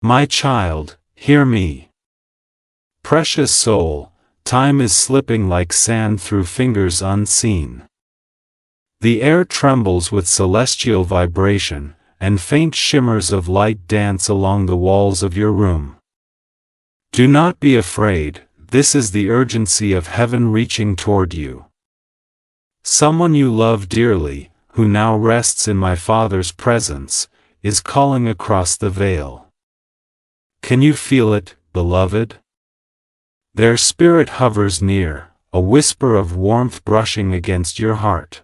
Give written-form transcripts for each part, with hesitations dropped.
My child, hear me. Precious soul, time is slipping like sand through fingers unseen. The air trembles with celestial vibration, and faint shimmers of light dance along the walls of your room. Do not be afraid, this is the urgency of heaven reaching toward you. Someone you love dearly, who now rests in my Father's presence, is calling across the veil. Can you feel it, beloved? Their spirit hovers near, a whisper of warmth brushing against your heart.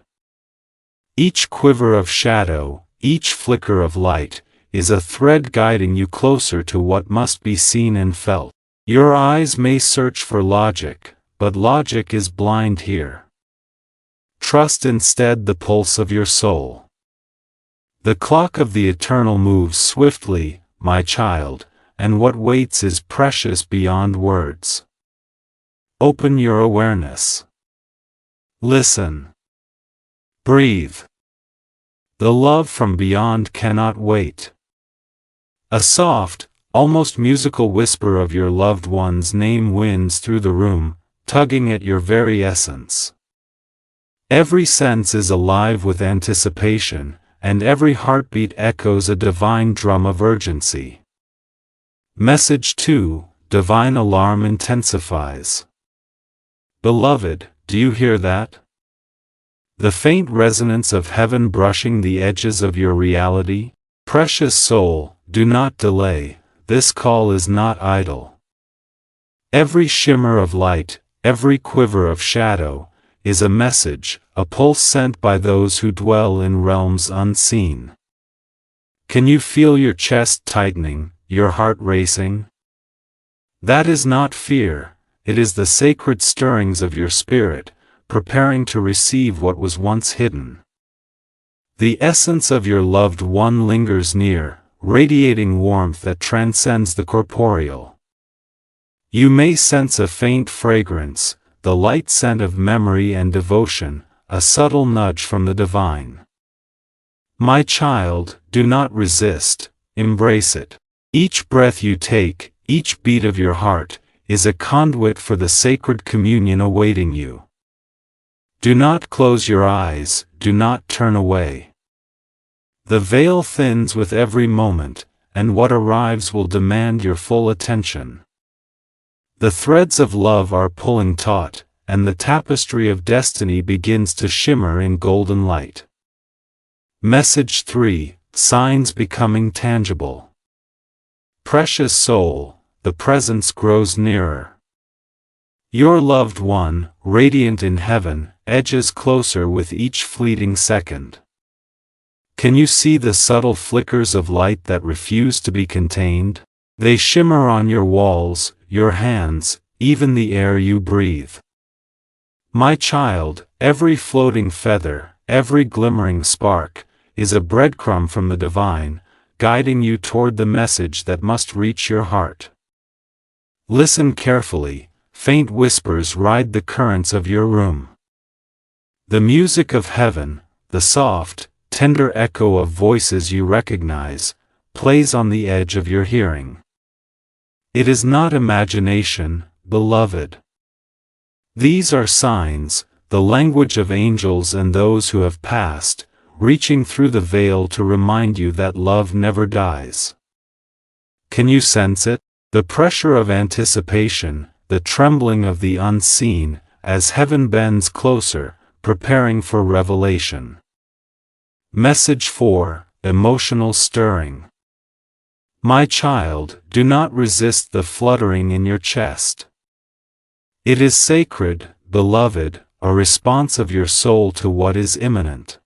Each quiver of shadow, each flicker of light, is a thread guiding you closer to what must be seen and felt. Your eyes may search for logic, but logic is blind here. Trust instead the pulse of your soul. The clock of the eternal moves swiftly, my child, and what waits is precious beyond words. Open your awareness. Listen. Breathe. The love from beyond cannot wait. A soft, almost musical whisper of your loved one's name winds through the room, tugging at your very essence. Every sense is alive with anticipation, and every heartbeat echoes a divine drum of urgency. Message 2, divine alarm intensifies. Beloved, do you hear that? The faint resonance of heaven brushing the edges of your reality? Precious soul, do not delay, this call is not idle. Every shimmer of light, every quiver of shadow, is a message, a pulse sent by those who dwell in realms unseen. Can you feel your chest tightening, your heart racing? That is not fear, it is the sacred stirrings of your spirit, preparing to receive what was once hidden. The essence of your loved one lingers near, radiating warmth that transcends the corporeal. You may sense a faint fragrance, the light scent of memory and devotion, a subtle nudge from the divine. My child, do not resist, embrace it. Each breath you take, each beat of your heart, is a conduit for the sacred communion awaiting you. Do not close your eyes, do not turn away. The veil thins with every moment, and what arrives will demand your full attention. The threads of love are pulling taut, and the tapestry of destiny begins to shimmer in golden light. Message 3, signs becoming tangible. Precious soul, the presence grows nearer. Your loved one, radiant in heaven, edges closer with each fleeting second. Can you see the subtle flickers of light that refuse to be contained? They shimmer on your walls, your hands, even the air you breathe. My child, every floating feather, every glimmering spark, is a breadcrumb from the divine, guiding you toward the message that must reach your heart. Listen carefully, faint whispers ride the currents of your room. The music of heaven, the soft, tender echo of voices you recognize, plays on the edge of your hearing. It is not imagination, beloved. These are signs, the language of angels and those who have passed, reaching through the veil to remind you that love never dies. Can you sense it? The pressure of anticipation, the trembling of the unseen, as heaven bends closer, preparing for revelation. Message 4, emotional stirring. My child, do not resist the fluttering in your chest. It is sacred, beloved, a response of your soul to what is imminent.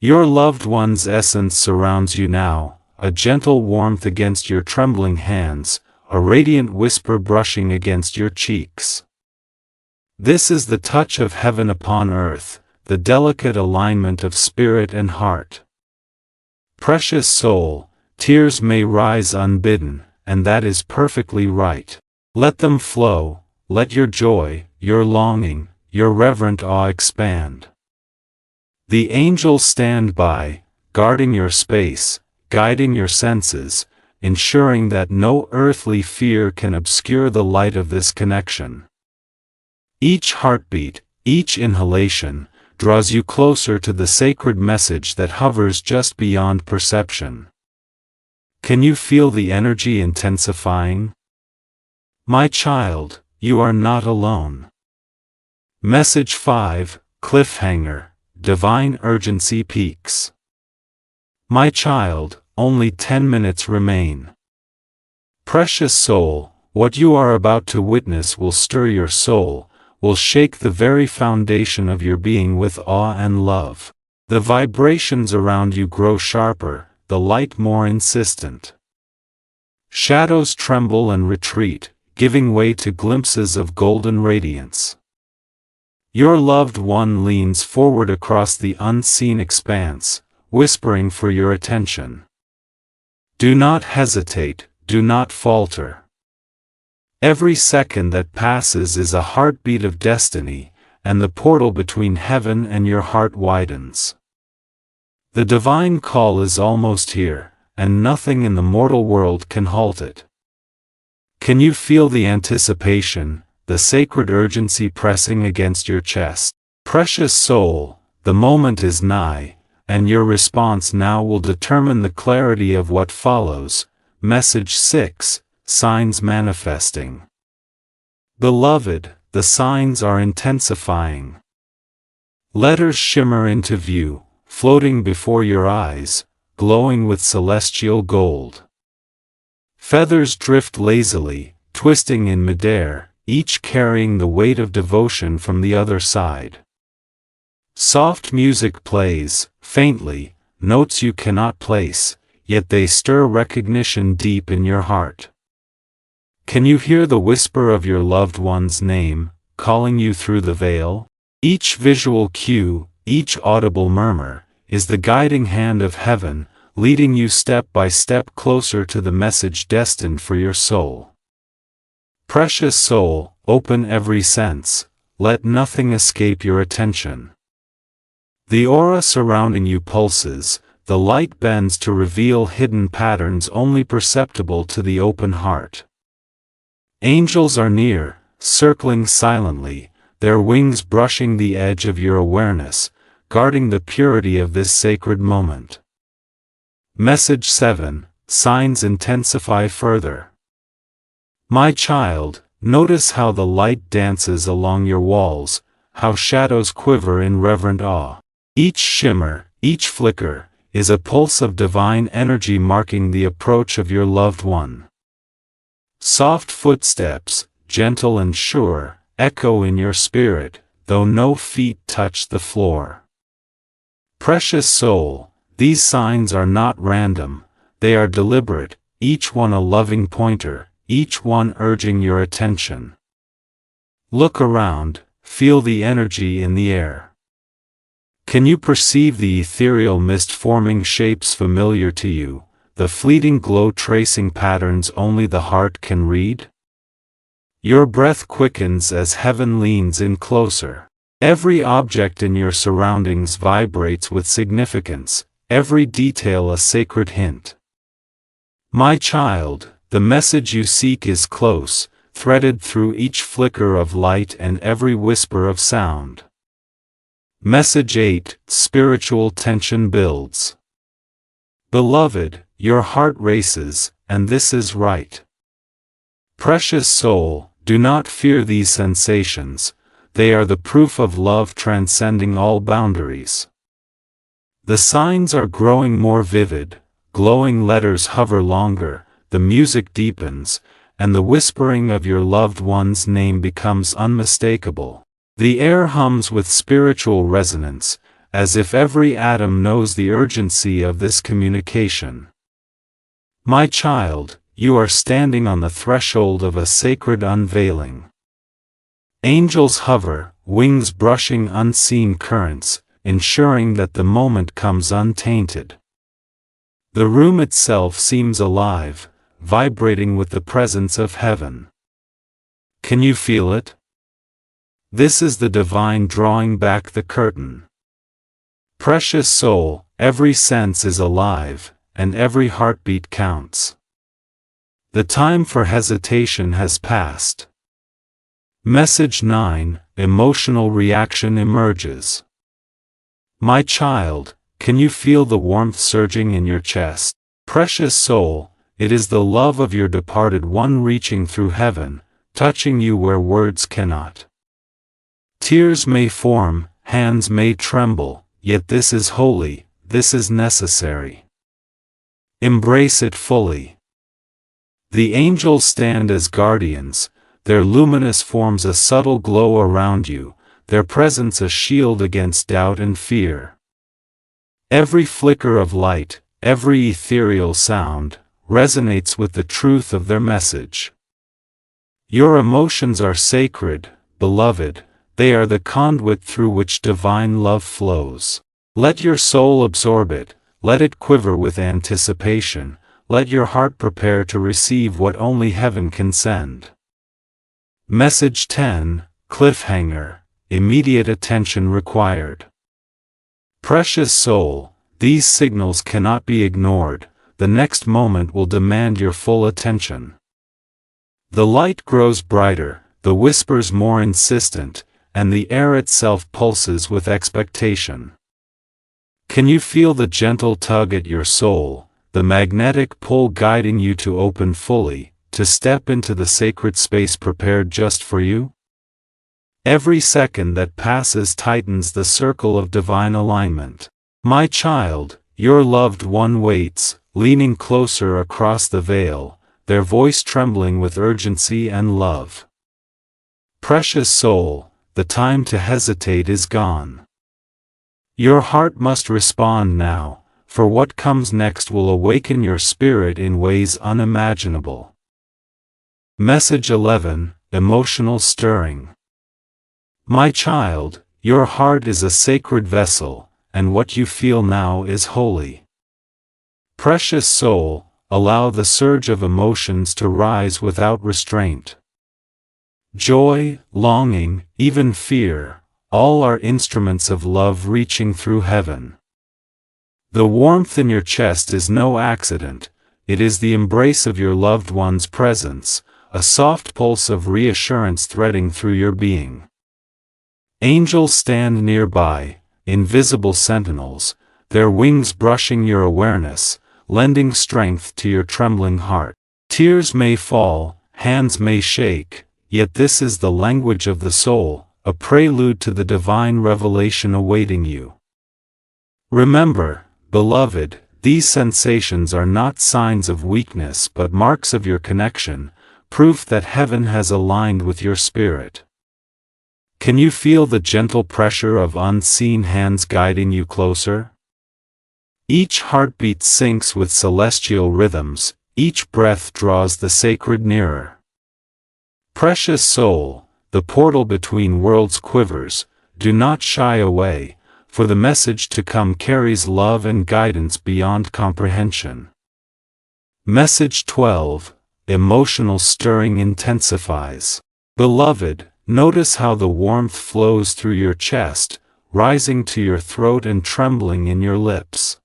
Your loved one's essence surrounds you now, a gentle warmth against your trembling hands, a radiant whisper brushing against your cheeks. This is the touch of heaven upon earth, the delicate alignment of spirit and heart. Precious soul, tears may rise unbidden, and that is perfectly right. Let them flow, let your joy, your longing, your reverent awe expand. The angels stand by, guarding your space, guiding your senses, ensuring that no earthly fear can obscure the light of this connection. Each heartbeat, each inhalation, draws you closer to the sacred message that hovers just beyond perception. Can you feel the energy intensifying? My child, you are not alone. Message 5, Cliffhanger, Divine Urgency Peaks. My child, only 10 minutes remain. Precious soul, what you are about to witness will stir your soul, will shake the very foundation of your being with awe and love. The vibrations around you grow sharper, the light more insistent. Shadows tremble and retreat, giving way to glimpses of golden radiance. Your loved one leans forward across the unseen expanse, whispering for your attention. Do not hesitate, do not falter. Every second that passes is a heartbeat of destiny, and the portal between heaven and your heart widens. The divine call is almost here, and nothing in the mortal world can halt it. Can you feel the anticipation, the sacred urgency pressing against your chest? Precious soul, the moment is nigh, and your response now will determine the clarity of what follows. Message 6, Signs Manifesting. Beloved, the signs are intensifying. Letters shimmer into view, floating before your eyes, glowing with celestial gold. Feathers drift lazily, twisting in midair, each carrying the weight of devotion from the other side. Soft music plays, faintly, notes you cannot place, yet they stir recognition deep in your heart. Can you hear the whisper of your loved one's name, calling you through the veil? Each visual cue, each audible murmur, is the guiding hand of heaven, leading you step by step closer to the message destined for your soul. Precious soul, open every sense, let nothing escape your attention. The aura surrounding you pulses, the light bends to reveal hidden patterns only perceptible to the open heart. Angels are near, circling silently, their wings brushing the edge of your awareness, guarding the purity of this sacred moment. Message 7, Signs intensify further. My child, notice how the light dances along your walls, how shadows quiver in reverent awe. Each shimmer, each flicker, is a pulse of divine energy marking the approach of your loved one. Soft footsteps, gentle and sure, echo in your spirit, though no feet touch the floor. Precious soul, these signs are not random, they are deliberate, each one a loving pointer, each one urging your attention. Look around, feel the energy in the air. Can you perceive the ethereal mist forming shapes familiar to you, the fleeting glow tracing patterns only the heart can read? Your breath quickens as heaven leans in closer. Every object in your surroundings vibrates with significance, every detail a sacred hint. My child, the message you seek is close, threaded through each flicker of light and every whisper of sound. Message 8, Spiritual tension builds. Beloved, your heart races, and this is right. Precious soul, do not fear these sensations, they are the proof of love transcending all boundaries. The signs are growing more vivid, glowing letters hover longer, the music deepens, and the whispering of your loved one's name becomes unmistakable. The air hums with spiritual resonance, as if every atom knows the urgency of this communication. My child, you are standing on the threshold of a sacred unveiling. Angels hover, wings brushing unseen currents, ensuring that the moment comes untainted. The room itself seems alive, vibrating with the presence of heaven. Can you feel it? This is the divine drawing back the curtain. Precious soul, every sense is alive, and every heartbeat counts. The time for hesitation has passed. Message 9. Emotional reaction emerges. My child, can you feel the warmth surging in your chest? Precious soul, it is the love of your departed one reaching through heaven, touching you where words cannot. Tears may form, hands may tremble, yet this is holy, this is necessary. Embrace it fully. The angels stand as guardians, their luminous forms a subtle glow around you, their presence a shield against doubt and fear. Every flicker of light, every ethereal sound, resonates with the truth of their message. Your emotions are sacred, beloved, they are the conduit through which divine love flows. Let your soul absorb it, let it quiver with anticipation, let your heart prepare to receive what only heaven can send. Message 10. Cliffhanger. Immediate attention required. Precious soul, these signals cannot be ignored, the next moment will demand your full attention. The light grows brighter, the whispers more insistent, and the air itself pulses with expectation. Can you feel the gentle tug at your soul, the magnetic pull guiding you to open fully, to step into the sacred space prepared just for you? Every second that passes tightens the circle of divine alignment. My child, your loved one waits, leaning closer across the veil, their voice trembling with urgency and love. Precious soul, the time to hesitate is gone. Your heart must respond now, for what comes next will awaken your spirit in ways unimaginable. Message 11. Emotional stirring. My child, your heart is a sacred vessel, and what you feel now is holy. Precious soul, allow the surge of emotions to rise without restraint. Joy, longing, even fear, all are instruments of love reaching through heaven. The warmth in your chest is no accident, it is the embrace of your loved one's presence, a soft pulse of reassurance threading through your being. Angels stand nearby, invisible sentinels, their wings brushing your awareness, lending strength to your trembling heart. Tears may fall, hands may shake, yet this is the language of the soul, a prelude to the divine revelation awaiting you. Remember, beloved, these sensations are not signs of weakness but marks of your connection, proof that heaven has aligned with your spirit. Can you feel the gentle pressure of unseen hands guiding you closer? Each heartbeat syncs with celestial rhythms, each breath draws the sacred nearer. Precious soul, the portal between worlds quivers, do not shy away, for the message to come carries love and guidance beyond comprehension. Message 12. Emotional stirring intensifies. Beloved, notice how the warmth flows through your chest, rising to your throat and trembling in your lips.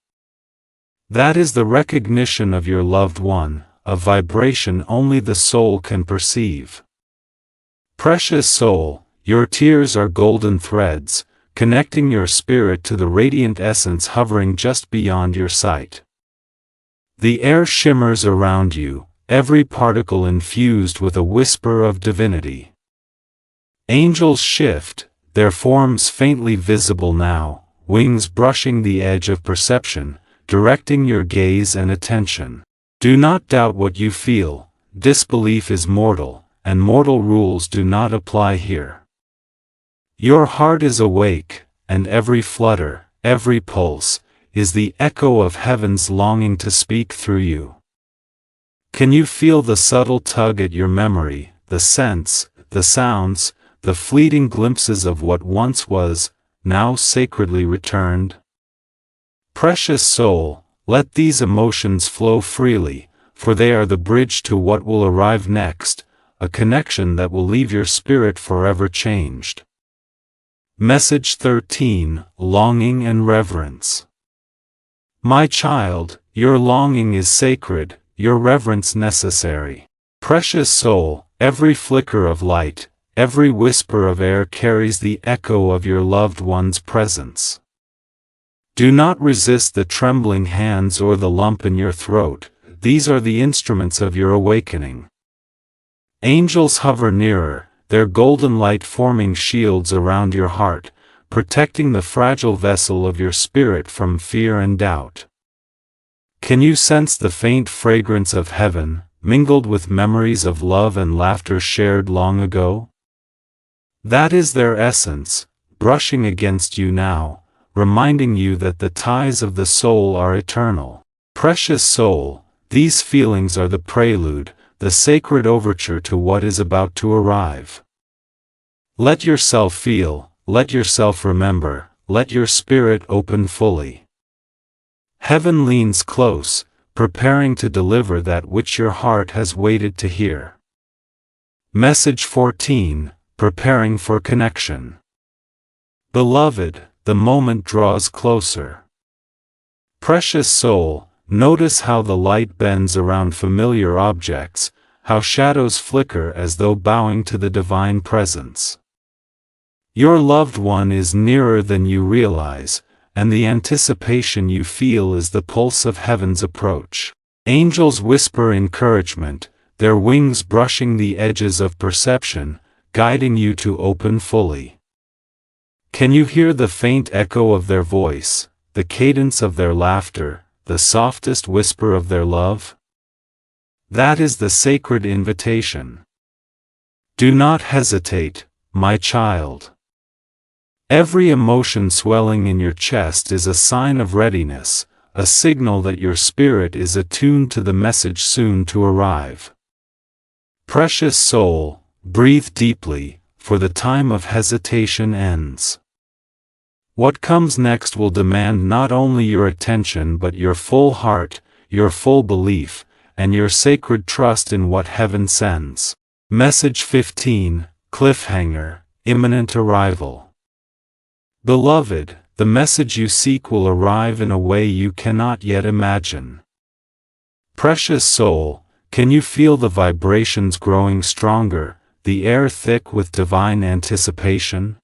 That is the recognition of your loved one, a vibration only the soul can perceive. Precious soul, your tears are golden threads, connecting your spirit to the radiant essence hovering just beyond your sight. The air shimmers around you, every particle infused with a whisper of divinity. Angels shift, their forms faintly visible now, wings brushing the edge of perception, directing your gaze and attention. Do not doubt what you feel, disbelief is mortal, and mortal rules do not apply here. Your heart is awake, and every flutter, every pulse, is the echo of heaven's longing to speak through you. Can you feel the subtle tug at your memory, the scents, the sounds, the fleeting glimpses of what once was, now sacredly returned? Precious soul, let these emotions flow freely, for they are the bridge to what will arrive next, a connection that will leave your spirit forever changed. Message 13. Longing and reverence. My child, your longing is sacred, your reverence necessary. Precious soul, every flicker of light, every whisper of air carries the echo of your loved one's presence. Do not resist the trembling hands or the lump in your throat, these are the instruments of your awakening. Angels hover nearer, their golden light forming shields around your heart, protecting the fragile vessel of your spirit from fear and doubt. Can you sense the faint fragrance of heaven, mingled with memories of love and laughter shared long ago? That is their essence, brushing against you now, reminding you that the ties of the soul are eternal. Precious soul, these feelings are the prelude, the sacred overture to what is about to arrive. Let yourself feel, let yourself remember, let your spirit open fully. Heaven leans close, preparing to deliver that which your heart has waited to hear. Message 14, Preparing for Connection. Beloved, the moment draws closer. Precious soul, notice how the light bends around familiar objects, how shadows flicker as though bowing to the divine presence. Your loved one is nearer than you realize, and the anticipation you feel is the pulse of heaven's approach. Angels whisper encouragement, their wings brushing the edges of perception, guiding you to open fully. Can you hear the faint echo of their voice, the cadence of their laughter, the softest whisper of their love? That is the sacred invitation. Do not hesitate, my child. Every emotion swelling in your chest is a sign of readiness, a signal that your spirit is attuned to the message soon to arrive. Precious soul, breathe deeply, for the time of hesitation ends. What comes next will demand not only your attention but your full heart, your full belief, and your sacred trust in what heaven sends. Message 15, Cliffhanger, Imminent Arrival. Beloved, the message you seek will arrive in a way you cannot yet imagine. Precious soul, can you feel the vibrations growing stronger, the air thick with divine anticipation?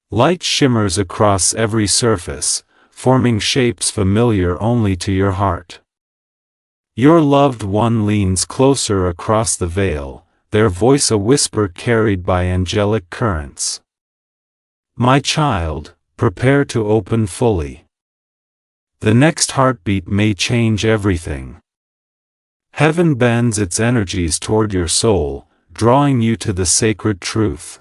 Light shimmers across every surface, forming shapes familiar only to your heart. Your loved one leans closer across the veil, their voice a whisper carried by angelic currents. My child, prepare to open fully. The next heartbeat may change everything. Heaven bends its energies toward your soul, drawing you to the sacred truth.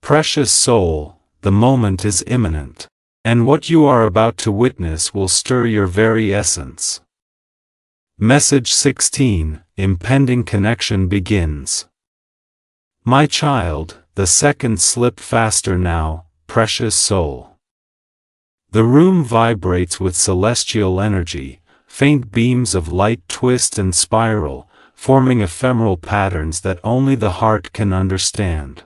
Precious soul, the moment is imminent, and what you are about to witness will stir your very essence. Message 16, Impending Connection begins. My child, the seconds slip faster now, precious soul. The room vibrates with celestial energy, faint beams of light twist and spiral, forming ephemeral patterns that only the heart can understand.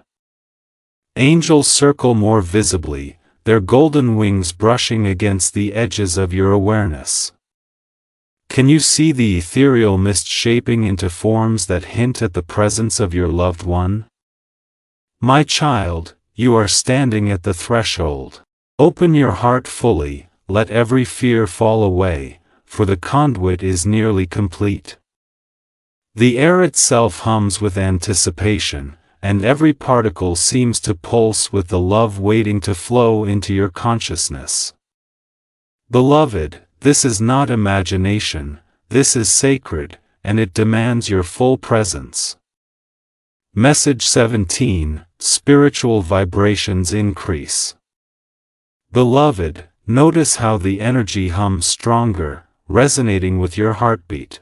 Angels circle more visibly, their golden wings brushing against the edges of your awareness. Can you see the ethereal mist shaping into forms that hint at the presence of your loved one? My child, you are standing at the threshold. Open your heart fully, let every fear fall away, for the conduit is nearly complete. The air itself hums with anticipation, and every particle seems to pulse with the love waiting to flow into your consciousness. Beloved, this is not imagination, this is sacred, and it demands your full presence. Message 17, Spiritual Vibrations Increase. Beloved, notice how the energy hums stronger, resonating with your heartbeat.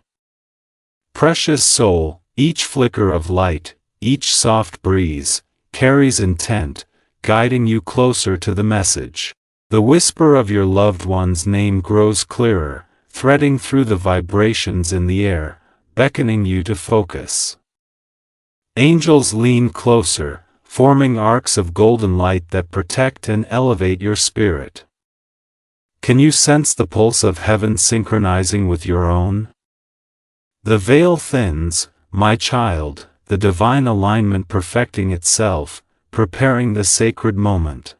Precious soul, each flicker of light, each soft breeze, carries intent, guiding you closer to the message. The whisper of your loved one's name grows clearer, threading through the vibrations in the air, beckoning you to focus. Angels lean closer, forming arcs of golden light that protect and elevate your spirit. Can you sense the pulse of heaven synchronizing with your own? The veil thins, my child, the divine alignment perfecting itself, preparing the sacred moment.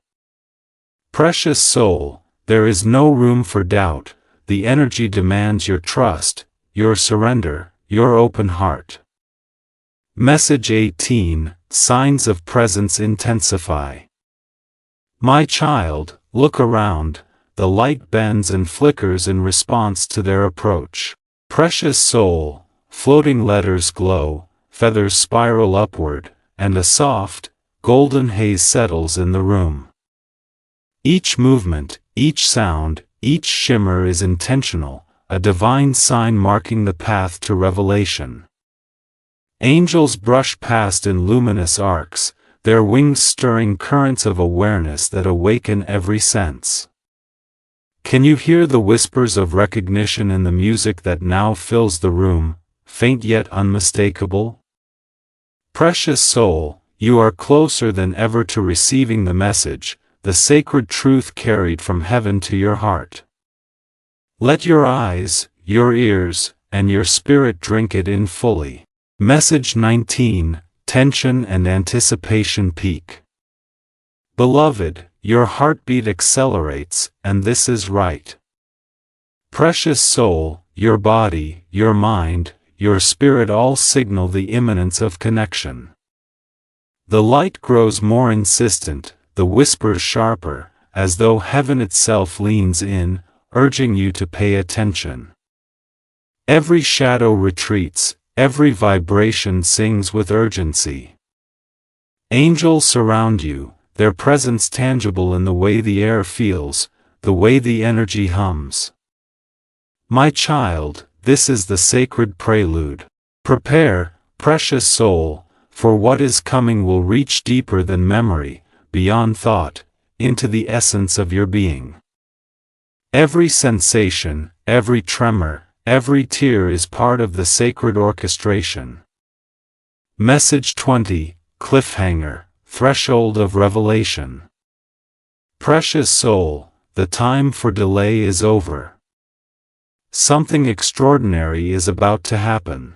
Precious soul, there is no room for doubt, the energy demands your trust, your surrender, your open heart. Message 18, Signs of Presence Intensify. My child, look around, the light bends and flickers in response to their approach. Precious soul, floating letters glow, feathers spiral upward, and a soft, golden haze settles in the room. Each movement, each sound, each shimmer is intentional, a divine sign marking the path to revelation. Angels brush past in luminous arcs, their wings stirring currents of awareness that awaken every sense. Can you hear the whispers of recognition in the music that now fills the room, faint yet unmistakable? Precious soul, you are closer than ever to receiving the message, the sacred truth carried from heaven to your heart. Let your eyes, your ears, and your spirit drink it in fully. Message 19, Tension and Anticipation Peak. Beloved, your heartbeat accelerates, and this is right. Precious soul, your body, your mind, your spirit all signal the imminence of connection. The light grows more insistent, the whispers sharper, as though heaven itself leans in, urging you to pay attention. Every shadow retreats, every vibration sings with urgency. Angels surround you, their presence tangible in the way the air feels, the way the energy hums. My child, this is the sacred prelude. Prepare, precious soul, for what is coming will reach deeper than memory, beyond thought, into the essence of your being. Every sensation, every tremor, every tear is part of the sacred orchestration. Message 20, Cliffhanger, Threshold of Revelation. Precious soul, the time for delay is over. Something extraordinary is about to happen.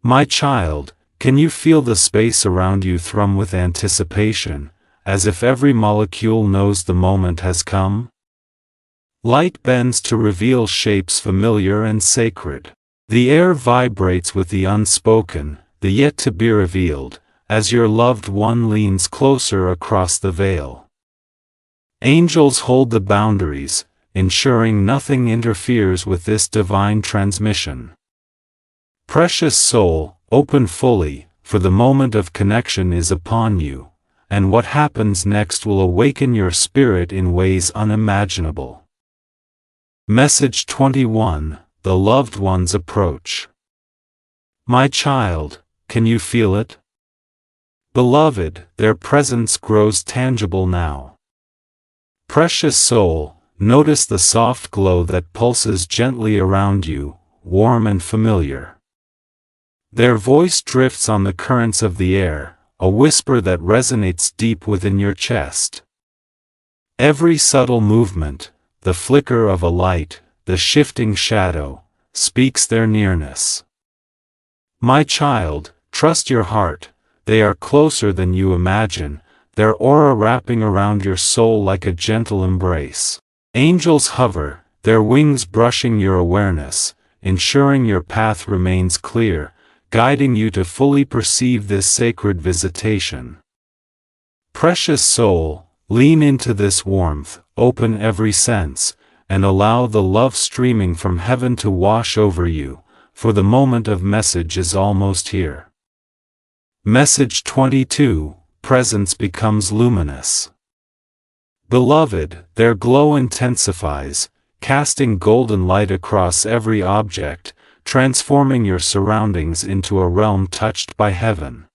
My child, can you feel the space around you thrum with anticipation, as if every molecule knows the moment has come? Light bends to reveal shapes familiar and sacred. The air vibrates with the unspoken, the yet to be revealed, as your loved one leans closer across the veil. Angels hold the boundaries, ensuring nothing interferes with this divine transmission. Precious soul, open fully, for the moment of connection is upon you, and what happens next will awaken your spirit in ways unimaginable. Message 21, The Loved One's Approach. My child, can you feel it? Beloved, their presence grows tangible now. Precious soul, notice the soft glow that pulses gently around you, warm and familiar. Their voice drifts on the currents of the air, a whisper that resonates deep within your chest. Every subtle movement, the flicker of a light, the shifting shadow, speaks their nearness. My child, trust your heart, they are closer than you imagine, their aura wrapping around your soul like a gentle embrace. Angels hover, their wings brushing your awareness, ensuring your path remains clear, guiding you to fully perceive this sacred visitation. Precious soul, lean into this warmth, open every sense, and allow the love streaming from heaven to wash over you, for the moment of message is almost here. Message 22, Presence becomes luminous. Beloved, their glow intensifies, casting golden light across every object, transforming your surroundings into a realm touched by heaven.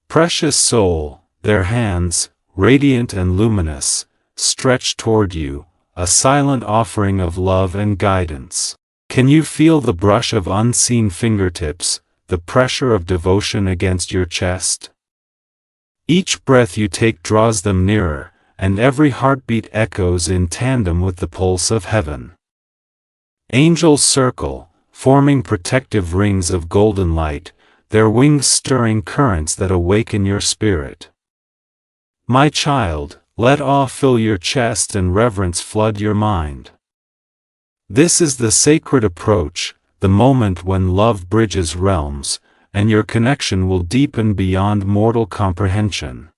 Precious soul, their hands, radiant and luminous, stretch toward you, a silent offering of love and guidance. Can you feel the brush of unseen fingertips, the pressure of devotion against your chest? Each breath you take draws them nearer, and every heartbeat echoes in tandem with the pulse of heaven. Angels circle, forming protective rings of golden light, their wings stirring currents that awaken your spirit. My child, let awe fill your chest and reverence flood your mind. This is the sacred approach, the moment when love bridges realms, and your connection will deepen beyond mortal comprehension.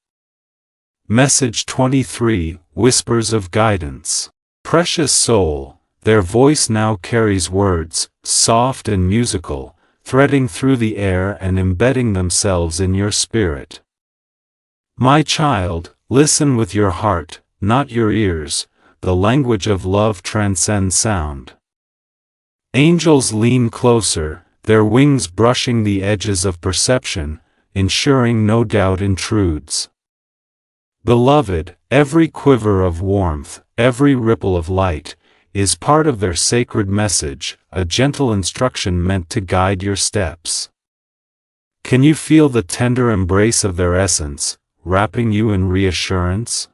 Message 23, Whispers of Guidance. Precious soul, their voice now carries words, soft and musical, threading through the air and embedding themselves in your spirit. My child, listen with your heart, not your ears. The language of love transcends sound. Angels lean closer, their wings brushing the edges of perception, ensuring no doubt intrudes. Beloved, every quiver of warmth, every ripple of light, is part of their sacred message, a gentle instruction meant to guide your steps. Can you feel the tender embrace of their essence, wrapping you in reassurance?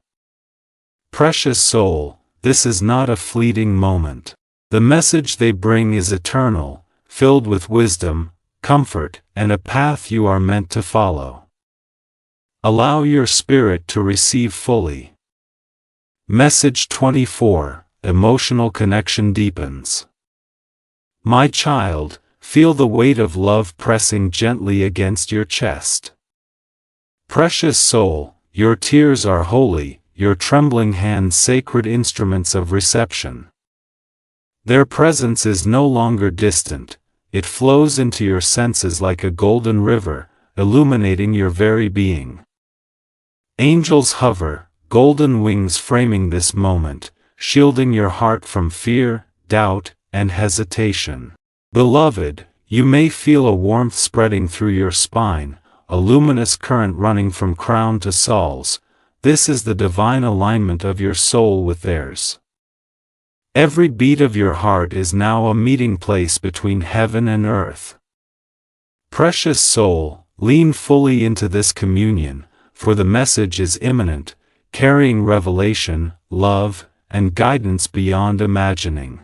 Precious soul, this is not a fleeting moment. The message they bring is eternal, filled with wisdom, comfort, and a path you are meant to follow. Allow your spirit to receive fully. Message 24, Emotional connection deepens. My child, feel the weight of love pressing gently against your chest. Precious soul, your tears are holy, your trembling hands sacred instruments of reception. Their presence is no longer distant, it flows into your senses like a golden river, illuminating your very being. Angels hover, golden wings framing this moment, shielding your heart from fear, doubt, and hesitation. Beloved, you may feel a warmth spreading through your spine, a luminous current running from crown to soles. This is the divine alignment of your soul with theirs. Every beat of your heart is now a meeting place between heaven and earth. Precious soul, lean fully into this communion, for the message is imminent, carrying revelation, love, and guidance beyond imagining.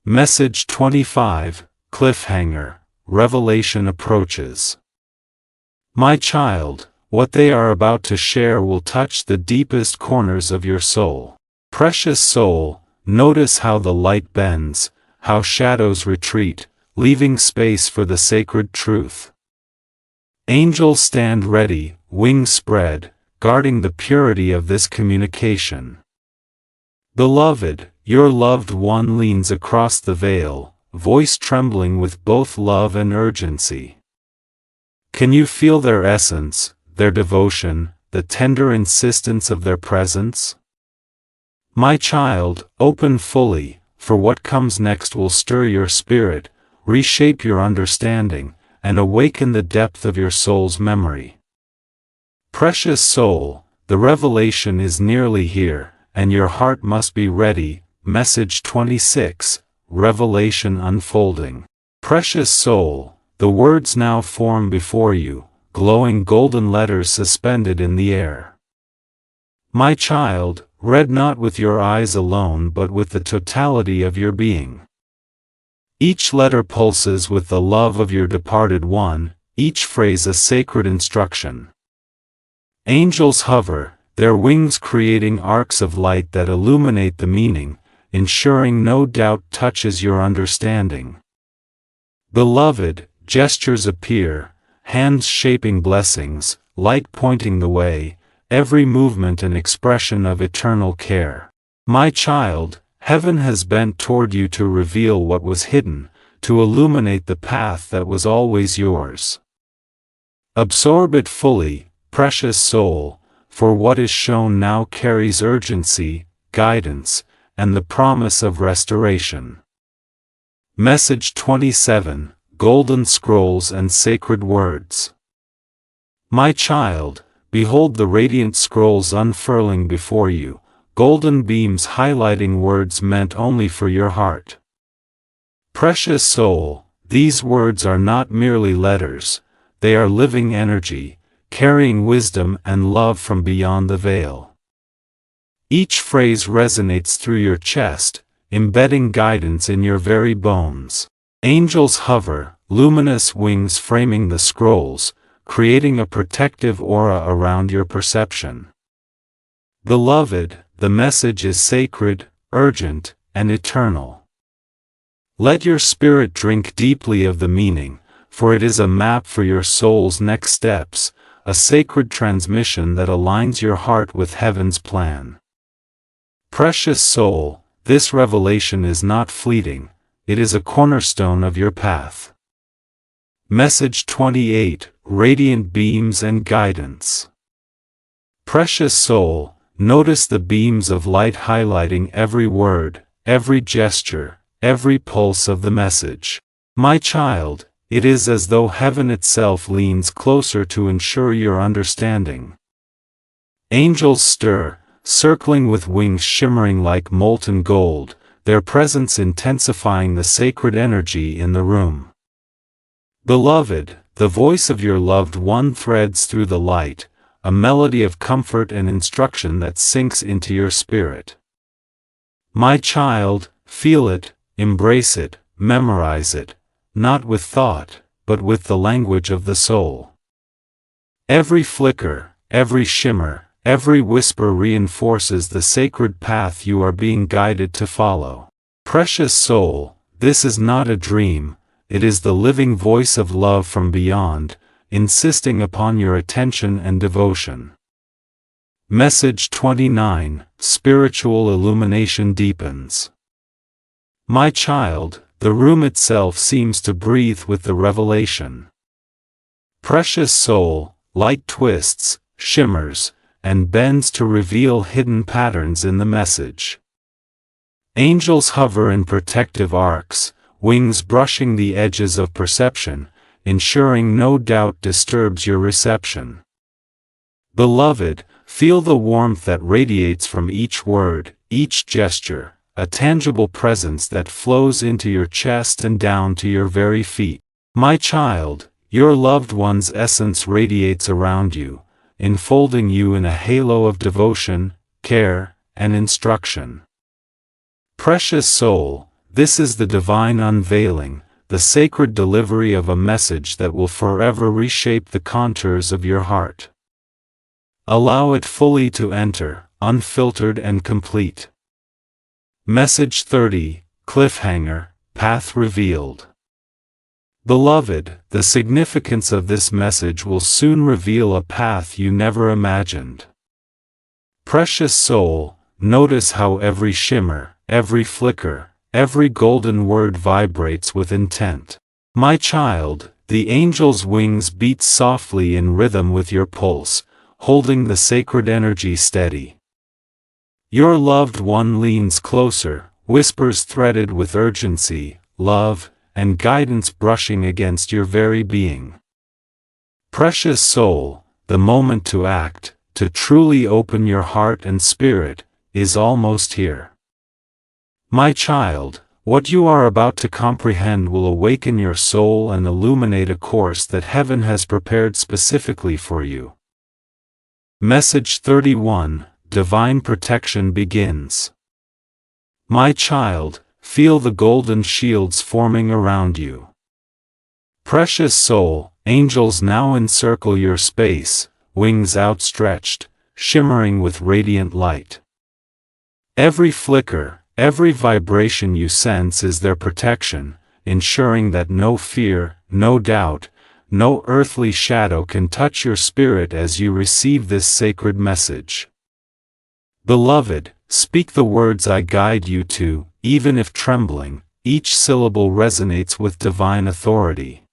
Message 25, Cliffhanger, Revelation approaches. My child, what they are about to share will touch the deepest corners of your soul. Precious soul, notice how the light bends, how shadows retreat, leaving space for the sacred truth. Angels stand ready, wings spread, guarding the purity of this communication. Beloved, your loved one leans across the veil, voice trembling with both love and urgency. Can you feel their essence, their devotion, the tender insistence of their presence? My child, open fully, for what comes next will stir your spirit, reshape your understanding, and awaken the depth of your soul's memory. Precious soul, the revelation is nearly here, and your heart must be ready. Message 26, Revelation unfolding. Precious soul, the words now form before you, glowing golden letters suspended in the air. My child, read not with your eyes alone but with the totality of your being. Each letter pulses with the love of your departed one, each phrase a sacred instruction. Angels hover, their wings creating arcs of light that illuminate the meaning, ensuring no doubt touches your understanding. Beloved, gestures appear, hands shaping blessings, light pointing the way, every movement an expression of eternal care. My child, heaven has bent toward you to reveal what was hidden, to illuminate the path that was always yours. Absorb it fully, precious soul, for what is shown now carries urgency, guidance, and the promise of restoration. Message 27, Golden Scrolls and Sacred Words. My child, behold the radiant scrolls unfurling before you, golden beams highlighting words meant only for your heart. Precious soul, these words are not merely letters, they are living energy, carrying wisdom and love from beyond the veil. Each phrase resonates through your chest, embedding guidance in your very bones. Angels hover, luminous wings framing the scrolls, creating a protective aura around your perception. Beloved, the message is sacred, urgent, and eternal. Let your spirit drink deeply of the meaning, for it is a map for your soul's next steps, a sacred transmission that aligns your heart with heaven's plan. Precious soul, this revelation is not fleeting, it is a cornerstone of your path. Message 28, Radiant Beams and Guidance. Precious soul, notice the beams of light highlighting every word, every gesture, every pulse of the message. My child, it is as though heaven itself leans closer to ensure your understanding. Angels stir, circling with wings shimmering like molten gold, their presence intensifying the sacred energy in the room. Beloved, the voice of your loved one threads through the light, a melody of comfort and instruction that sinks into your spirit. My child, feel it, embrace it, memorize it, not with thought, but with the language of the soul. Every flicker, every shimmer, every whisper reinforces the sacred path you are being guided to follow. Precious soul, this is not a dream, it is the living voice of love from beyond, insisting upon your attention and devotion. Message 29, Spiritual Illumination Deepens. My child, the room itself seems to breathe with the revelation. Precious soul, light twists, shimmers, and bends to reveal hidden patterns in the message. Angels hover in protective arcs, wings brushing the edges of perception, ensuring no doubt disturbs your reception. Beloved, feel the warmth that radiates from each word, each gesture, a tangible presence that flows into your chest and down to your very feet. My child, your loved one's essence radiates around you, enfolding you in a halo of devotion, care, and instruction. Precious soul, this is the divine unveiling, the sacred delivery of a message that will forever reshape the contours of your heart. Allow it fully to enter, unfiltered and complete. Message 30, Cliffhanger, Path Revealed. Beloved, the significance of this message will soon reveal a path you never imagined. Precious soul, notice how every shimmer, every flicker, every golden word vibrates with intent. My child, the angel's wings beat softly in rhythm with your pulse, holding the sacred energy steady. Your loved one leans closer, whispers threaded with urgency, love, and guidance brushing against your very being. Precious soul, the moment to act, to truly open your heart and spirit, is almost here. My child, what you are about to comprehend will awaken your soul and illuminate a course that heaven has prepared specifically for you. Message 31, Divine Protection Begins. My child, feel the golden shields forming around you. Precious soul, angels now encircle your space, wings outstretched, shimmering with radiant light. Every flicker, every vibration you sense is their protection, ensuring that no fear, no doubt, no earthly shadow can touch your spirit as you receive this sacred message. Beloved, speak the words I guide you to, even if trembling, each syllable resonates with divine authority.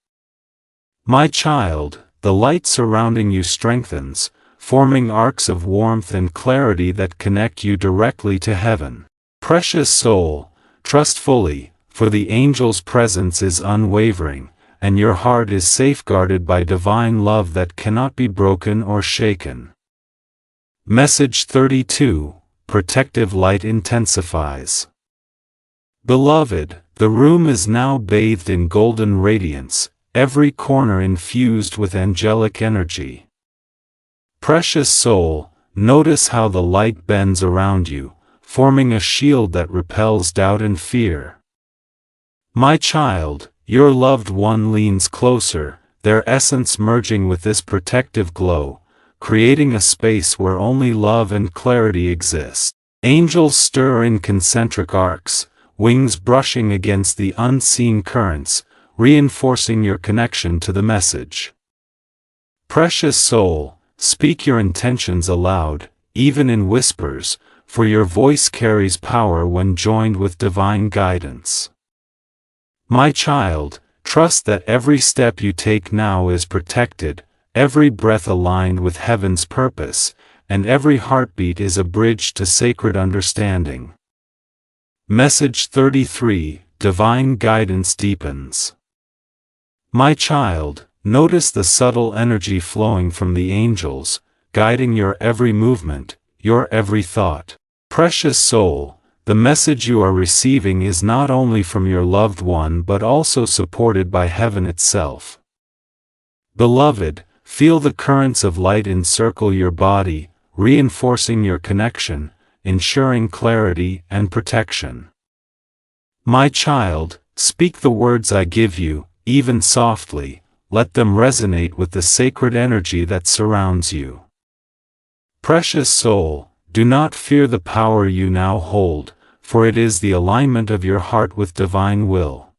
My child, the light surrounding you strengthens, forming arcs of warmth and clarity that connect you directly to heaven. Precious soul, trust fully, for the angel's presence is unwavering, and your heart is safeguarded by divine love that cannot be broken or shaken. Message 32, Protective Light Intensifies. Beloved, the room is now bathed in golden radiance, every corner infused with angelic energy. Precious soul, notice how the light bends around you, forming a shield that repels doubt and fear. My child, your loved one leans closer, their essence merging with this protective glow, creating a space where only love and clarity exist. Angels stir in concentric arcs, wings brushing against the unseen currents, reinforcing your connection to the message. Precious soul, speak your intentions aloud, even in whispers, for your voice carries power when joined with divine guidance. My child, trust that every step you take now is protected, every breath aligned with heaven's purpose, and every heartbeat is a bridge to sacred understanding. Message 33, Divine Guidance Deepens. My child, notice the subtle energy flowing from the angels, guiding your every movement, your every thought. Precious soul, the message you are receiving is not only from your loved one but also supported by heaven itself. Beloved, feel the currents of light encircle your body, reinforcing your connection, ensuring clarity and protection. My child, speak the words I give you, even softly, let them resonate with the sacred energy that surrounds you. Precious soul, do not fear the power you now hold, for it is the alignment of your heart with divine will.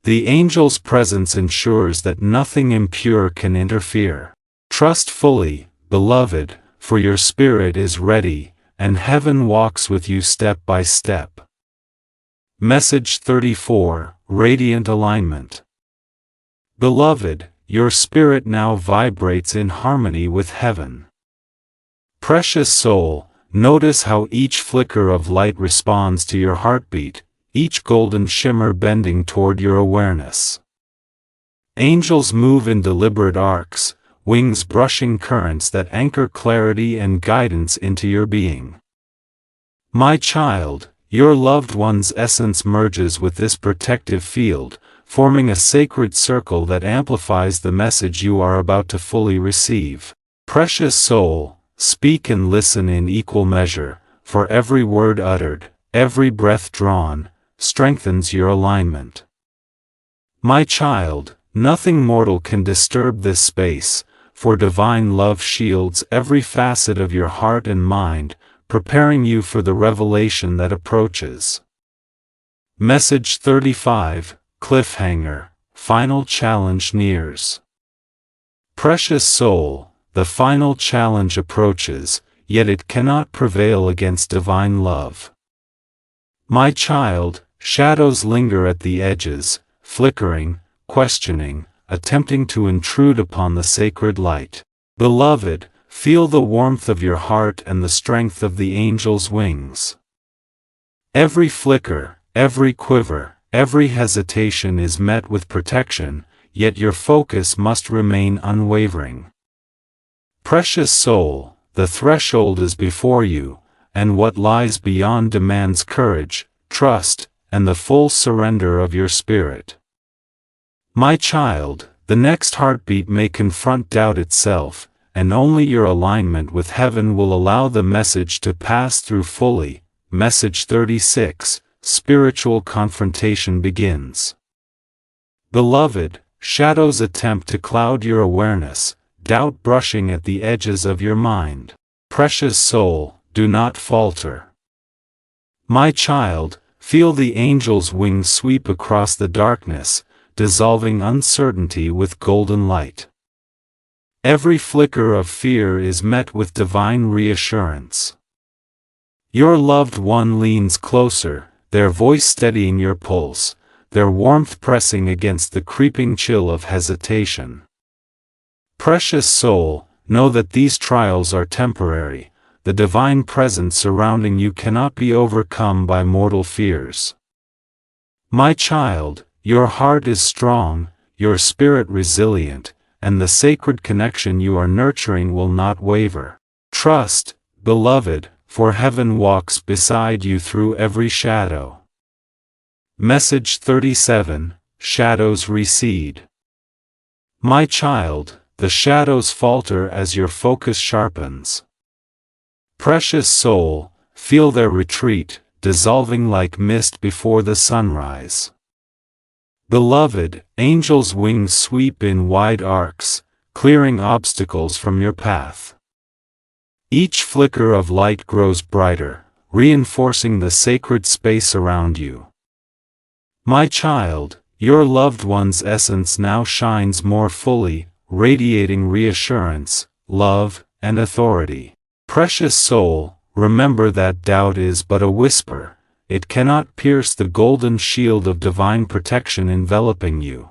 The angel's presence ensures that nothing impure can interfere. Trust fully, beloved, for your spirit is ready, and heaven walks with you step by step. Message 34, Radiant Alignment. Beloved, your spirit now vibrates in harmony with heaven. Precious soul, notice how each flicker of light responds to your heartbeat, each golden shimmer bending toward your awareness. Angels move in deliberate arcs, wings brushing currents that anchor clarity and guidance into your being. My child, your loved one's essence merges with this protective field, forming a sacred circle that amplifies the message you are about to fully receive. Precious soul, speak and listen in equal measure, for every word uttered, every breath drawn, strengthens your alignment. My child, nothing mortal can disturb this space, for divine love shields every facet of your heart and mind, preparing you for the revelation that approaches. Message 35, Cliffhanger, Final Challenge nears. Precious soul, the final challenge approaches, yet it cannot prevail against divine love. My child, shadows linger at the edges, flickering, questioning, attempting to intrude upon the sacred light. Beloved, feel the warmth of your heart and the strength of the angel's wings. Every flicker, every quiver, every hesitation is met with protection, yet your focus must remain unwavering. Precious soul, the threshold is before you, and what lies beyond demands courage, trust, and the full surrender of your spirit. My child, the next heartbeat may confront doubt itself, and only your alignment with heaven will allow the message to pass through fully. Message 36, Spiritual Confrontation begins. Beloved, shadows attempt to cloud your awareness, doubt brushing at the edges of your mind. Precious soul, do not falter. My child, feel the angel's wings sweep across the darkness, dissolving uncertainty with golden light. Every flicker of fear is met with divine reassurance. Your loved one leans closer, their voice steadying your pulse, their warmth pressing against the creeping chill of hesitation. Precious soul, know that these trials are temporary. The divine presence surrounding you cannot be overcome by mortal fears. My child, your heart is strong, your spirit resilient, and the sacred connection you are nurturing will not waver. Trust, beloved, for heaven walks beside you through every shadow. Message 37, Shadows recede. My child, the shadows falter as your focus sharpens. Precious soul, feel their retreat, dissolving like mist before the sunrise. Beloved, angels' wings sweep in wide arcs, clearing obstacles from your path. Each flicker of light grows brighter, reinforcing the sacred space around you. My child, your loved one's essence now shines more fully, radiating reassurance, love, and authority. Precious soul, remember that doubt is but a whisper. It cannot pierce the golden shield of divine protection enveloping you.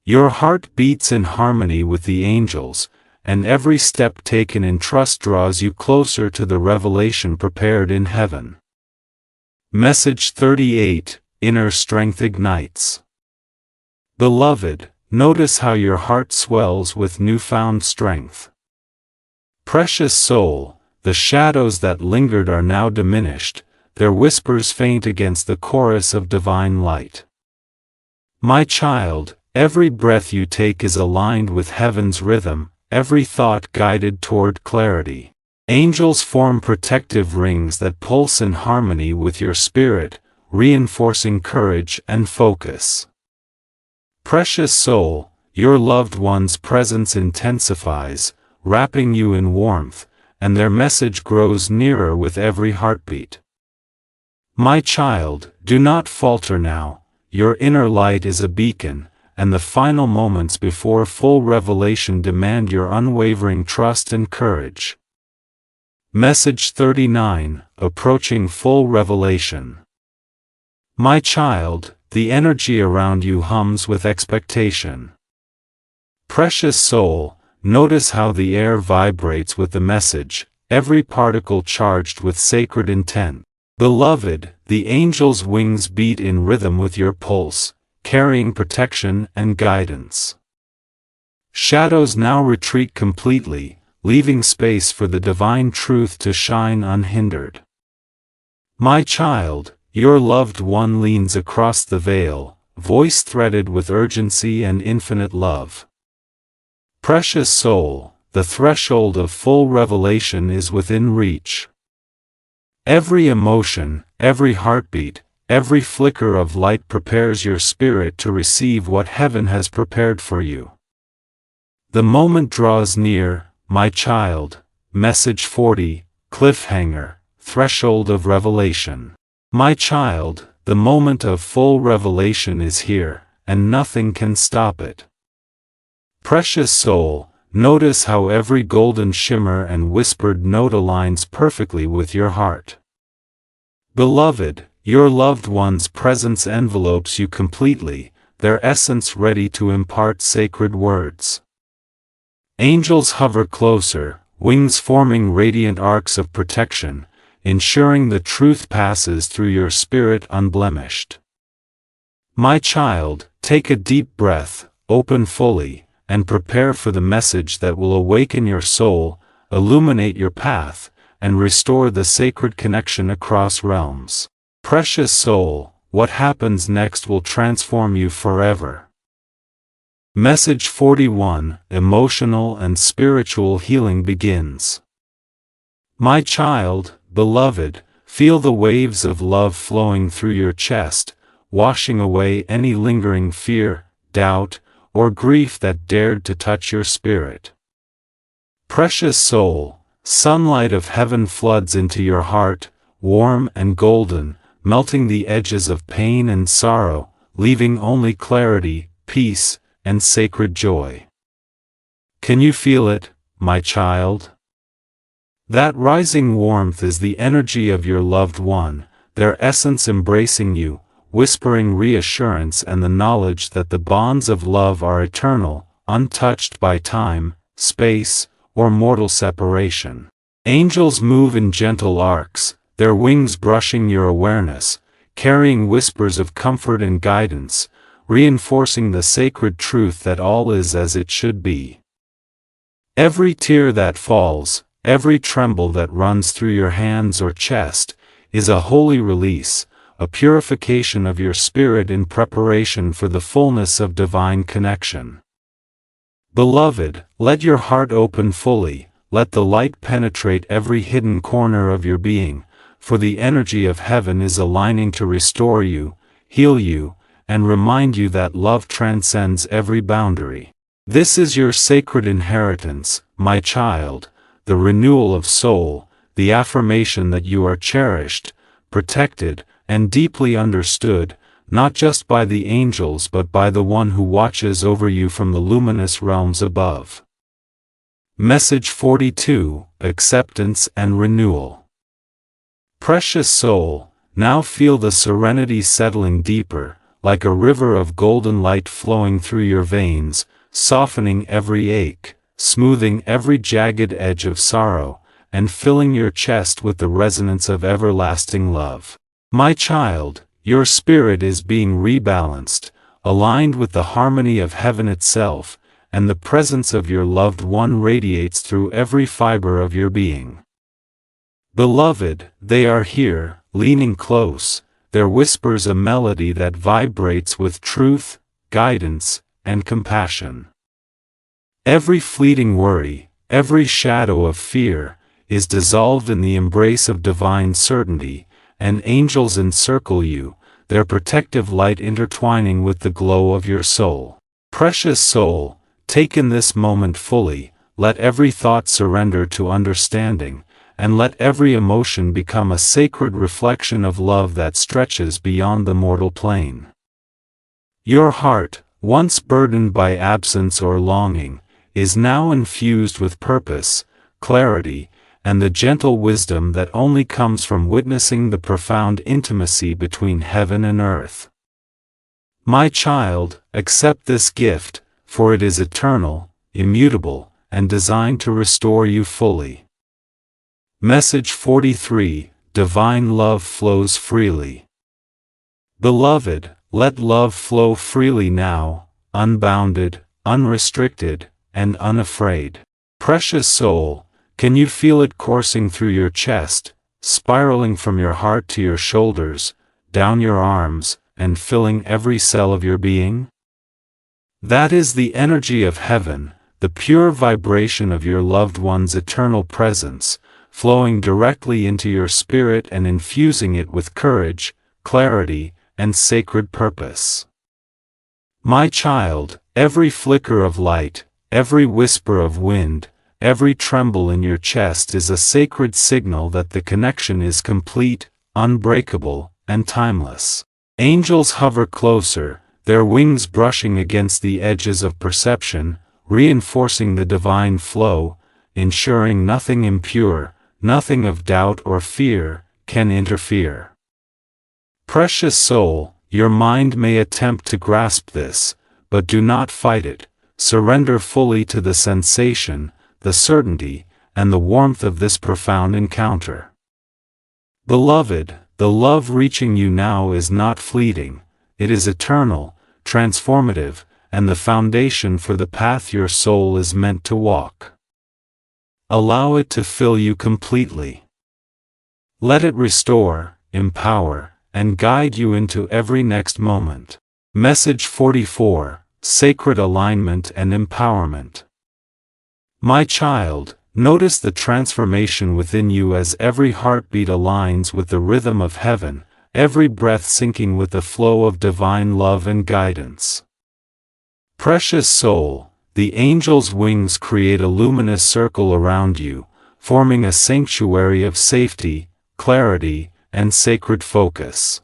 Your heart beats in harmony with the angels, and every step taken in trust draws you closer to the revelation prepared in heaven. Message 38, Inner Strength Ignites. Beloved, notice how your heart swells with newfound strength. Precious soul, the shadows that lingered are now diminished, their whispers faint against the chorus of divine light. My child, every breath you take is aligned with heaven's rhythm, every thought guided toward clarity. Angels form protective rings that pulse in harmony with your spirit, reinforcing courage and focus. Precious soul, your loved one's presence intensifies, wrapping you in warmth, and their message grows nearer with every heartbeat. My child, do not falter now, your inner light is a beacon, and the final moments before full revelation demand your unwavering trust and courage. Message 39, Approaching Full Revelation. My child, the energy around you hums with expectation. Precious soul, notice how the air vibrates with the message, every particle charged with sacred intent. Beloved, the angels' wings beat in rhythm with your pulse, carrying protection and guidance. Shadows now retreat completely, leaving space for the divine truth to shine unhindered. My child, your loved one leans across the veil, voice threaded with urgency and infinite love. Precious soul, the threshold of full revelation is within reach. Every emotion, every heartbeat, every flicker of light prepares your spirit to receive what heaven has prepared for you. The moment draws near, my child. Message 40, Cliffhanger, Threshold of Revelation. My child, the moment of full revelation is here, and nothing can stop it. Precious soul, notice how every golden shimmer and whispered note aligns perfectly with your heart. Beloved, your loved one's presence envelopes you completely, their essence ready to impart sacred words. Angels hover closer, wings forming radiant arcs of protection, ensuring the truth passes through your spirit unblemished. My child, take a deep breath, open fully, and prepare for the message that will awaken your soul, illuminate your path, and restore the sacred connection across realms. Precious soul, what happens next will transform you forever. Message 41, Emotional and Spiritual Healing begins. My child, beloved, feel the waves of love flowing through your chest, washing away any lingering fear, doubt, or grief that dared to touch your spirit. Precious soul, sunlight of heaven floods into your heart, warm and golden, melting the edges of pain and sorrow, leaving only clarity, peace, and sacred joy. Can you feel it, my child? That rising warmth is the energy of your loved one, their essence embracing you, whispering reassurance and the knowledge that the bonds of love are eternal, untouched by time, space, or mortal separation. Angels move in gentle arcs, their wings brushing your awareness, carrying whispers of comfort and guidance, reinforcing the sacred truth that all is as it should be. Every tear that falls, every tremble that runs through your hands or chest, is a holy release, a purification of your spirit in preparation for the fullness of divine connection. Beloved, let your heart open fully, let the light penetrate every hidden corner of your being, for the energy of heaven is aligning to restore you, heal you, and remind you that love transcends every boundary. This is your sacred inheritance, my child, the renewal of soul, the affirmation that you are cherished, protected, and deeply understood, not just by the angels but by the one who watches over you from the luminous realms above. Message 42, Acceptance and Renewal. Precious soul, now feel the serenity settling deeper, like a river of golden light flowing through your veins, softening every ache, smoothing every jagged edge of sorrow, and filling your chest with the resonance of everlasting love. My child, your spirit is being rebalanced, aligned with the harmony of heaven itself, and the presence of your loved one radiates through every fiber of your being. Beloved, they are here, leaning close, their whispers a melody that vibrates with truth, guidance, and compassion. Every fleeting worry, every shadow of fear, is dissolved in the embrace of divine certainty, and angels encircle you, their protective light intertwining with the glow of your soul. Precious soul, take in this moment fully, let every thought surrender to understanding, and let every emotion become a sacred reflection of love that stretches beyond the mortal plane. Your heart, once burdened by absence or longing, is now infused with purpose, clarity, and the gentle wisdom that only comes from witnessing the profound intimacy between heaven and earth. My child, accept this gift, for it is eternal, immutable, and designed to restore you fully. Message 43, Divine Love Flows Freely. Beloved, let love flow freely now, unbounded, unrestricted, and unafraid. Precious soul, can you feel it coursing through your chest, spiraling from your heart to your shoulders, down your arms, and filling every cell of your being? That is the energy of heaven, the pure vibration of your loved one's eternal presence, flowing directly into your spirit and infusing it with courage, clarity, and sacred purpose. My child, every flicker of light, every whisper of wind, every tremble in your chest is a sacred signal that the connection is complete, unbreakable, and timeless. Angels hover closer, their wings brushing against the edges of perception, reinforcing the divine flow, ensuring nothing impure, nothing of doubt or fear, can interfere. Precious soul, your mind may attempt to grasp this, but do not fight it. Surrender fully to the sensation, the certainty, and the warmth of this profound encounter. Beloved, the love reaching you now is not fleeting, it is eternal, transformative, and the foundation for the path your soul is meant to walk. Allow it to fill you completely. Let it restore, empower, and guide you into every next moment. Message 44, Sacred Alignment and Empowerment. My child, notice the transformation within you as every heartbeat aligns with the rhythm of heaven, every breath syncing with the flow of divine love and guidance. Precious soul, the angel's wings create a luminous circle around you, forming a sanctuary of safety, clarity, and sacred focus.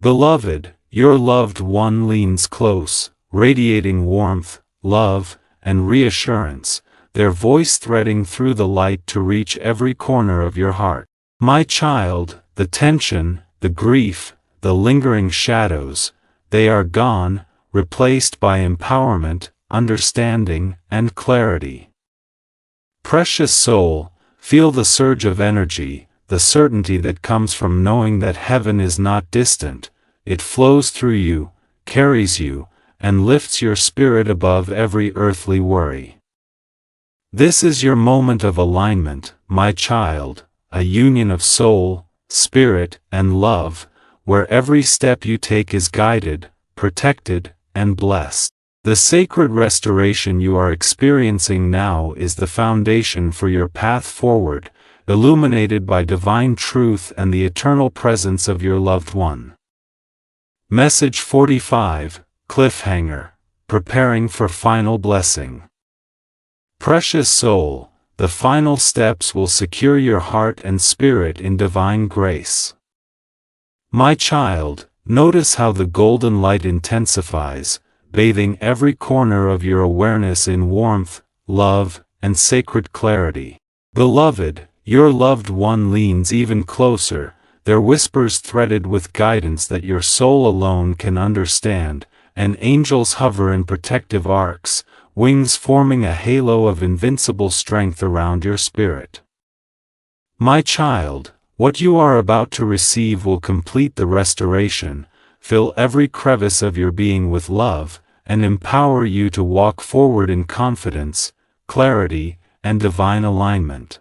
Beloved, your loved one leans close, radiating warmth, love, and reassurance, their voice threading through the light to reach every corner of your heart. My child, the tension, the grief, the lingering shadows, they are gone, replaced by empowerment, understanding, and clarity. Precious soul, feel the surge of energy, the certainty that comes from knowing that heaven is not distant, it flows through you, carries you, and lifts your spirit above every earthly worry. This is your moment of alignment, my child, a union of soul, spirit, and love, where every step you take is guided, protected, and blessed. The sacred restoration you are experiencing now is the foundation for your path forward, illuminated by divine truth and the eternal presence of your loved one. Message 45, Cliffhanger, preparing for final blessing. Precious soul, the final steps will secure your heart and spirit in divine grace. My child, notice how the golden light intensifies, bathing every corner of your awareness in warmth, love, and sacred clarity. Beloved, your loved one leans even closer, their whispers threaded with guidance that your soul alone can understand, and angels hover in protective arcs, wings forming a halo of invincible strength around your spirit. My child, what you are about to receive will complete the restoration, fill every crevice of your being with love, and empower you to walk forward in confidence, clarity, and divine alignment.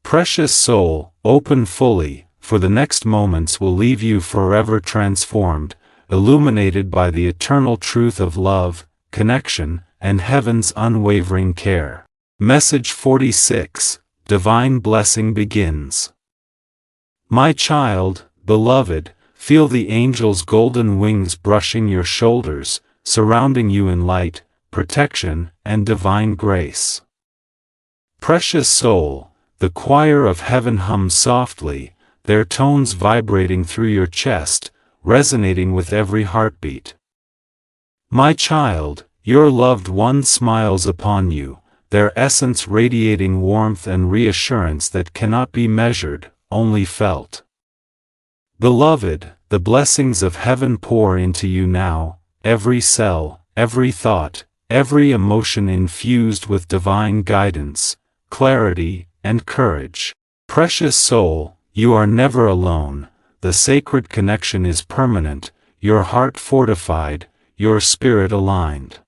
Precious soul, open fully, for the next moments will leave you forever transformed, illuminated by the eternal truth of love, connection, and heaven's unwavering care. Message 46, Divine Blessing begins. My child, beloved, feel the angels' golden wings brushing your shoulders, surrounding you in light, protection, and divine grace. Precious soul, the choir of heaven hums softly, their tones vibrating through your chest, resonating with every heartbeat. My child, your loved one smiles upon you, their essence radiating warmth and reassurance that cannot be measured, only felt. Beloved, the blessings of heaven pour into you now, every cell, every thought, every emotion infused with divine guidance, clarity, and courage. Precious soul, you are never alone, the sacred connection is permanent, your heart fortified, your spirit aligned.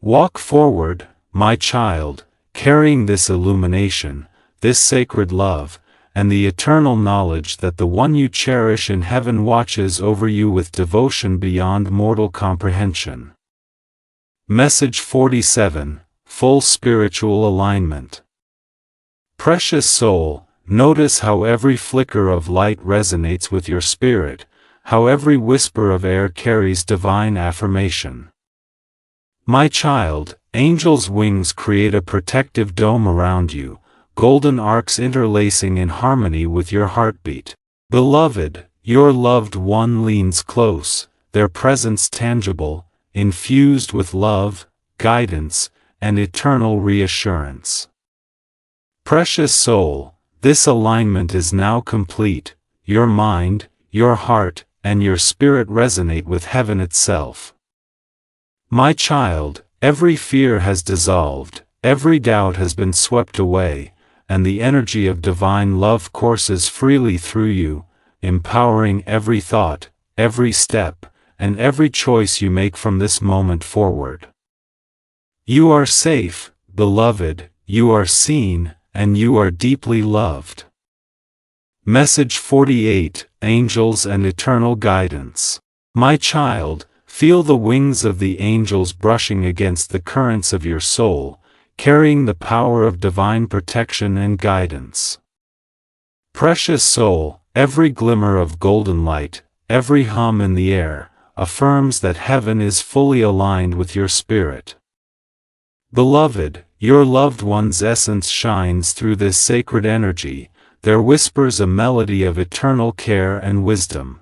Walk forward, my child, carrying this illumination, this sacred love, and the eternal knowledge that the one you cherish in heaven watches over you with devotion beyond mortal comprehension. Message 47, Full Spiritual Alignment. Precious soul, notice how every flicker of light resonates with your spirit, how every whisper of air carries divine affirmation. My child, angels' wings create a protective dome around you, golden arcs interlacing in harmony with your heartbeat. Beloved, your loved one leans close, their presence tangible, infused with love, guidance, and eternal reassurance. Precious soul, this alignment is now complete, your mind, your heart, and your spirit resonate with heaven itself. My child, every fear has dissolved, every doubt has been swept away, and the energy of divine love courses freely through you, empowering every thought, every step, and every choice you make from this moment forward. You are safe, beloved, you are seen, and you are deeply loved. Message 48, Angels and Eternal Guidance. My child, feel the wings of the angels brushing against the currents of your soul, carrying the power of divine protection and guidance. Precious soul, every glimmer of golden light, every hum in the air, affirms that heaven is fully aligned with your spirit. Beloved, your loved one's essence shines through this sacred energy, their whispers a melody of eternal care and wisdom.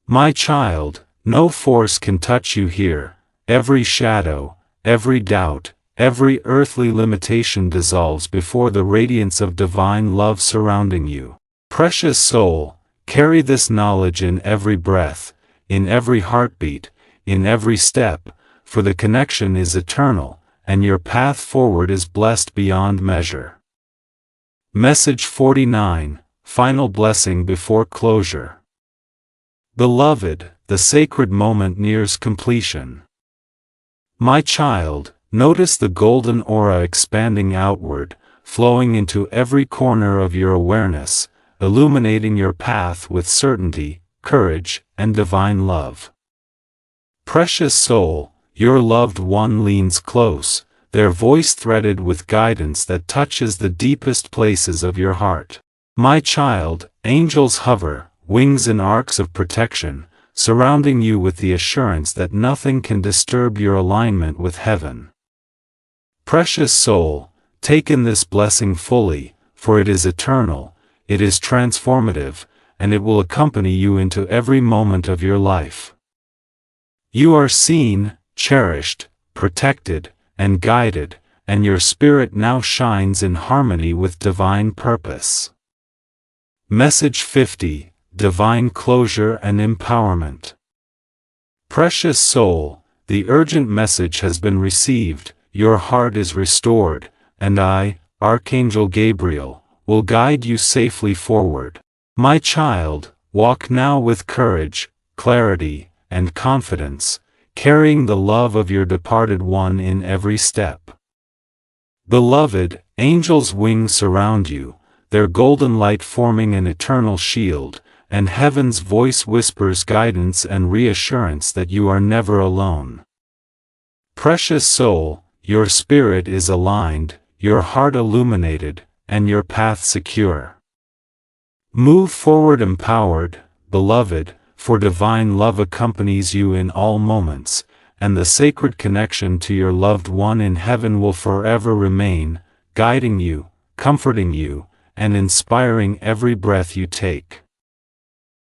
My child, no force can touch you here, every shadow, every doubt, every earthly limitation dissolves before the radiance of divine love surrounding you. Precious soul, carry this knowledge in every breath, in every heartbeat, in every step, for the connection is eternal, and your path forward is blessed beyond measure. Message 49, Final Blessing Before Closure. Beloved, the sacred moment nears completion. My child, notice the golden aura expanding outward, flowing into every corner of your awareness, illuminating your path with certainty, courage, and divine love. Precious soul, your loved one leans close, their voice threaded with guidance that touches the deepest places of your heart. My child, angels hover, wings and arcs of protection, surrounding you with the assurance that nothing can disturb your alignment with heaven. Precious soul, take in this blessing fully, for it is eternal, it is transformative, and it will accompany you into every moment of your life. You are seen, cherished, protected, and guided, and your spirit now shines in harmony with divine purpose. Message 50, Divine Closure and Empowerment. Precious soul, the urgent message has been received, your heart is restored, and I, Archangel Gabriel, will guide you safely forward. My child, walk now with courage, clarity, and confidence, carrying the love of your departed one in every step. Beloved, angels' wings surround you, their golden light forming an eternal shield, and heaven's voice whispers guidance and reassurance that you are never alone. Precious soul, your spirit is aligned, your heart illuminated, and your path secure. Move forward empowered, beloved, for divine love accompanies you in all moments, and the sacred connection to your loved one in heaven will forever remain, guiding you, comforting you, and inspiring every breath you take.